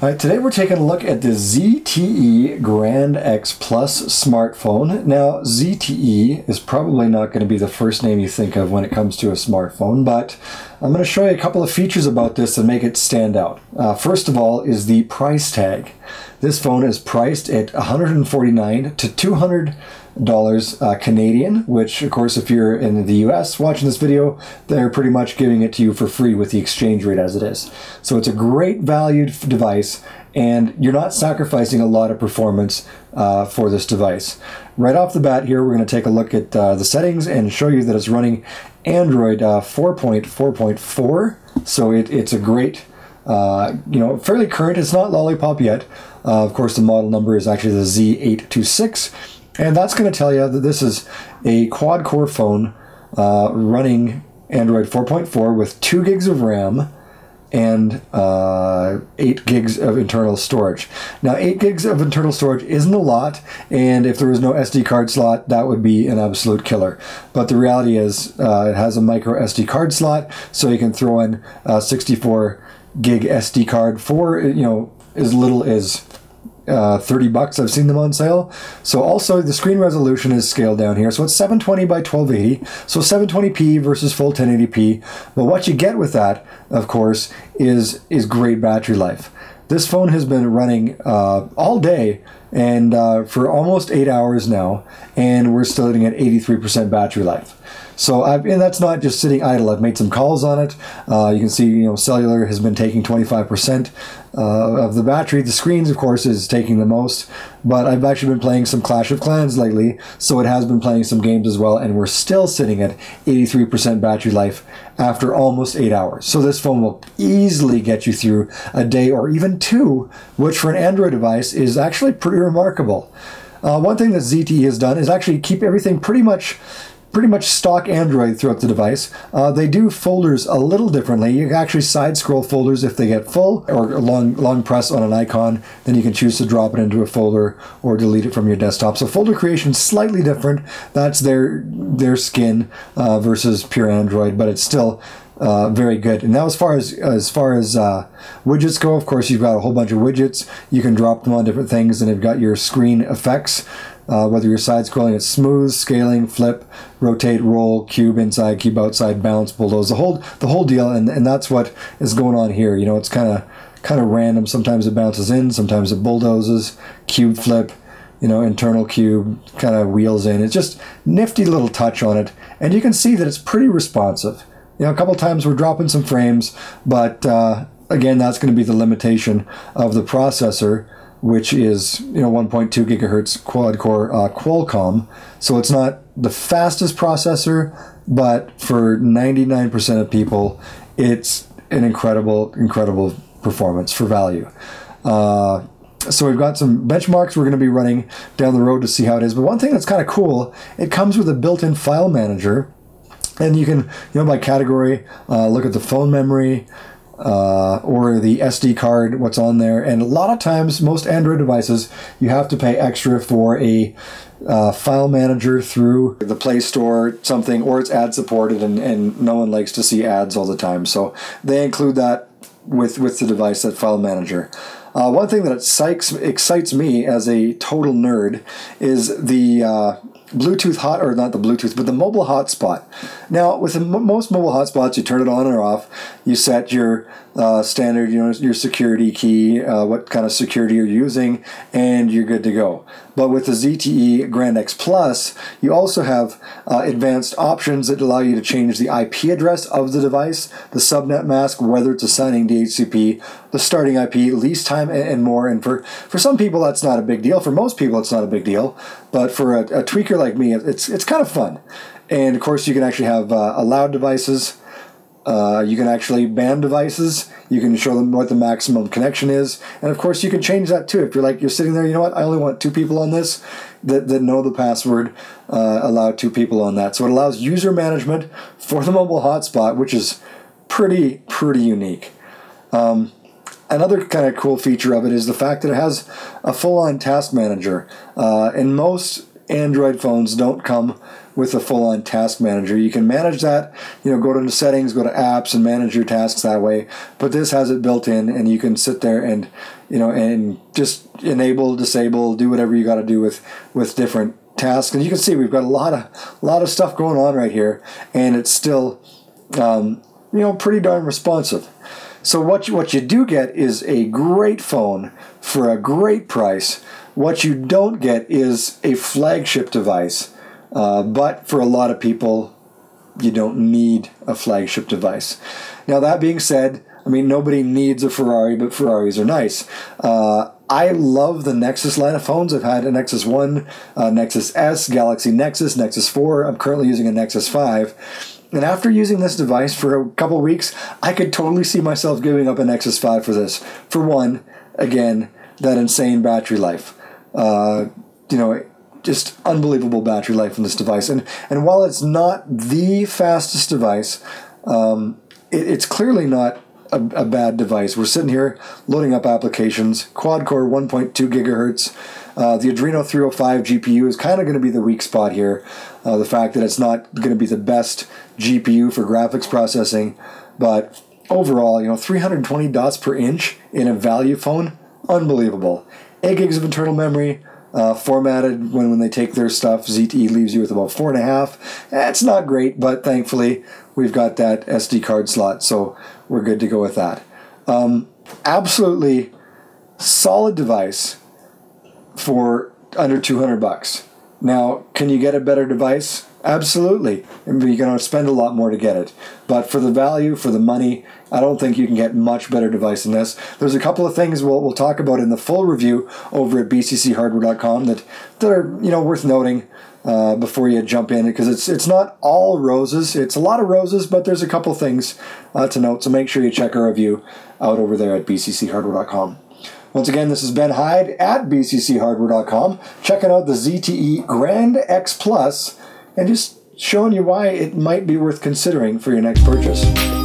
All right, today we're taking a look at the ZTE Grand X Plus smartphone. Now, ZTE is probably not going to be the first name you think of when it comes to a smartphone, but I'm going to show you a couple of features about this that make it stand out. First of all is the price tag. This phone is priced at $149 to $200 Canadian, which of course if you're in the US watching this video, they're pretty much giving it to you for free with the exchange rate as it is. So it's a great valued device and you're not sacrificing a lot of performance for this device. Right off the bat here, we're going to take a look at the settings and show you that it's running Android 4.4.4. So it's a great, fairly current. It's not Lollipop yet. Of course, the model number is actually the Z826. And that's going to tell you that this is a quad-core phone running Android 4.4 with 2 gigs of RAM and 8 gigs of internal storage. Now, 8 gigs of internal storage isn't a lot, and if there was no SD card slot, that would be an absolute killer. But the reality is it has a micro SD card slot, so you can throw in a 64 gig SD card for, as little as $30. I've seen them on sale. So also the screen resolution is scaled down here. So it's 720 by 1280. So 720p versus full 1080p. But what you get with that, of course, is great battery life. This phone has been running all day and for almost 8 hours now, and we're still sitting at 83% battery life. So and that's not just sitting idle. I've made some calls on it. You can see, cellular has been taking 25% of the battery. The screens, of course, is taking the most. But I've actually been playing some Clash of Clans lately, so it has been playing some games as well, and we're still sitting at 83% battery life after almost 8 hours. So this phone will easily get you through a day or even two, which for an Android device is actually pretty remarkable. One thing that ZTE has done is actually keep everything pretty much stock Android throughout the device. They do folders a little differently. You can actually side scroll folders if they get full, or long press on an icon, then you can choose to drop it into a folder or delete it from your desktop. So folder creation is slightly different. That's their skin versus pure Android, but it's still very good. And now as far as widgets go, of course, you've got a whole bunch of widgets. You can drop them on different things, and they've got your screen effects. Whether you're side-scrolling, it's smooth, scaling, flip, rotate, roll, cube inside, cube outside, bounce, bulldoze, the whole deal, and that's what is going on here. It's kind of random. Sometimes it bounces in, sometimes it bulldozes, cube flip, internal cube, kind of wheels in. It's just nifty little touch on it, and you can see that it's pretty responsive. A couple times we're dropping some frames, but again, that's going to be the limitation of the processor, which is 1.2 gigahertz quad-core Qualcomm. So it's not the fastest processor, but for 99% of people, it's an incredible performance for value. So we've got some benchmarks we're going to be running down the road to see how it is. But one thing that's kind of cool, it comes with a built-in file manager, and you can, by category, look at the phone memory, or the SD card, what's on there. And a lot of times, most Android devices, you have to pay extra for a file manager through the Play Store, something, or it's ad supported, and no one likes to see ads all the time. So they include that with the device, that file manager. One thing that excites me as a total nerd is the Bluetooth or not the Bluetooth, but the mobile hotspot. Now, with most mobile hotspots, you turn it on or off. You set your standard, your security key, what kind of security you're using, and you're good to go. But with the ZTE Grand X Plus, you also have advanced options that allow you to change the IP address of the device, the subnet mask, whether it's assigning DHCP, the starting IP, lease time, and more. And for some people, that's not a big deal. For most people, it's not a big deal. But for a tweaker like me, it's kind of fun. And of course, you can actually have allowed devices. You can actually ban devices. You can show them what the maximum connection is. And of course, you can change that too. If you're sitting there, I only want 2 people on this that know the password, allow 2 people on that. So it allows user management for the mobile hotspot, which is pretty unique. Another kind of cool feature of it is the fact that it has a full-on task manager. And most Android phones don't come with a full-on task manager. You can manage that, you know, go to the settings, go to apps, and manage your tasks that way. But this has it built in, and you can sit there and, you know, and just enable, disable, do whatever you got to do with different tasks. And you can see we've got a lot of stuff going on right here, and it's still, you know, pretty darn responsive. So what you do get is a great phone for a great price. What you don't get is a flagship device. But for a lot of people, you don't need a flagship device. Now, that being said, I mean, nobody needs a Ferrari, but Ferraris are nice. I love the Nexus line of phones. I've had a Nexus 1, Nexus S, Galaxy Nexus, Nexus 4. I'm currently using a Nexus 5. And after using this device for a couple of weeks, I could totally see myself giving up a Nexus 5 for this. For one, again, that insane battery life. You know, just unbelievable battery life in this device. And while it's not the fastest device, it's clearly not a bad device. We're sitting here loading up applications, quad-core 1.2 gigahertz. The Adreno 305 GPU is kind of going to be the weak spot here. The fact that it's not going to be the best GPU for graphics processing. But overall, you know, 320 dots per inch in a value phone, unbelievable. 8 gigs of internal memory, formatted when they take their stuff. ZTE leaves you with about 4.5. It's not great, but thankfully we've got that SD card slot, so we're good to go with that. Absolutely solid device for under 200 bucks. Now, can you get a better device? Absolutely. You're going to spend a lot more to get it. But for the value, for the money, I don't think you can get much better device than this. There's a couple of things we'll talk about in the full review over at bcchardware.com that are, you know, worth noting before you jump in, because it's not all roses. It's a lot of roses, but there's a couple things to note. So make sure you check our review out over there at bcchardware.com. Once again, this is Ben Hyde at bcchardware.com, checking out the ZTE Grand X Plus and just showing you why it might be worth considering for your next purchase.